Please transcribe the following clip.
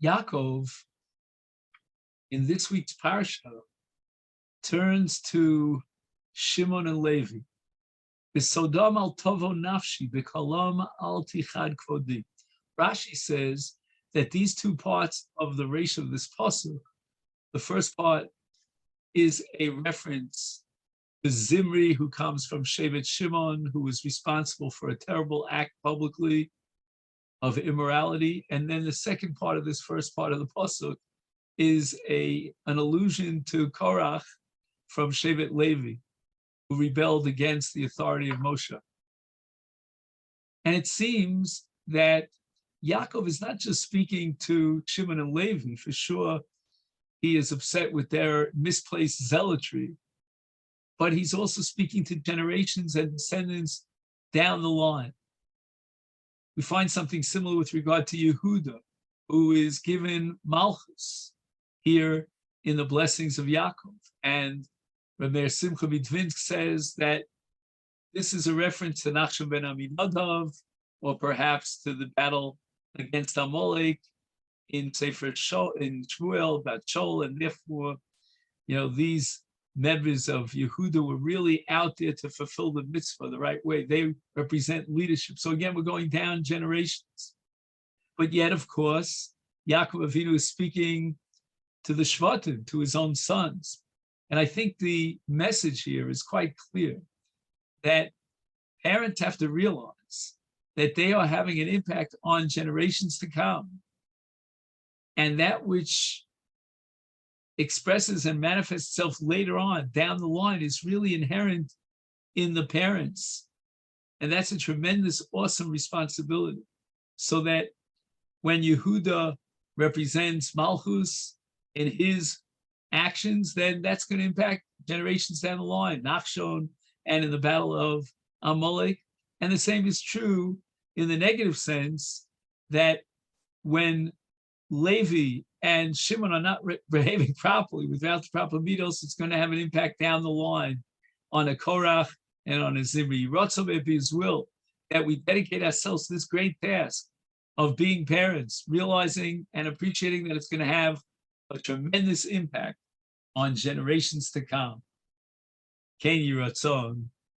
Yaakov, in this week's parasha, turns to Shimon and Levi. B'sodam al tovo nafshi, b'kolom al tichad kvodi. Rashi says that these two parts of the resh of this pasuk, the first part is a reference to Zimri, who comes from Shevet Shimon, who was responsible for a terrible act publicly of immorality. And then the second part of this first part of the pasuk is an allusion to Korach from Shevet Levi, who rebelled against the authority of Moshe. And it seems that Yaakov is not just speaking to Shimon and Levi. For sure, he is upset with their misplaced zealotry, but he's also speaking to generations and descendants down the line. We find something similar with regard to Yehuda, who is given Malchus here in the blessings of Yaakov. And Rameir Simcha Midvinsk says that this is a reference to Nachshon ben Aminadav, or perhaps to the battle against Amalek in Sefer in Shmuel, about Shol and Nifur. These members of Yehuda were really out there to fulfill the mitzvah the right way. They represent leadership. So again, we're going down generations. But yet, of course, Yaakov Avinu is speaking to the Shvatim, to his own sons. And I think the message here is quite clear, that parents have to realize that they are having an impact on generations to come. And that which expresses and manifests itself later on down the line is really inherent in the parents. And that's a tremendous, awesome responsibility. So that when Yehuda represents Malchus in his actions, then that's going to impact generations down the line, Nachshon, and in the battle of Amalek. And the same is true in the negative sense, that when Levi and Shimon are not behaving properly without the proper midos, it's going to have an impact down the line on a Korach and on a Zimri. Ratzon be his will that we dedicate ourselves to this great task of being parents, realizing and appreciating that it's going to have a tremendous impact on generations to come. Ken Yiratzon.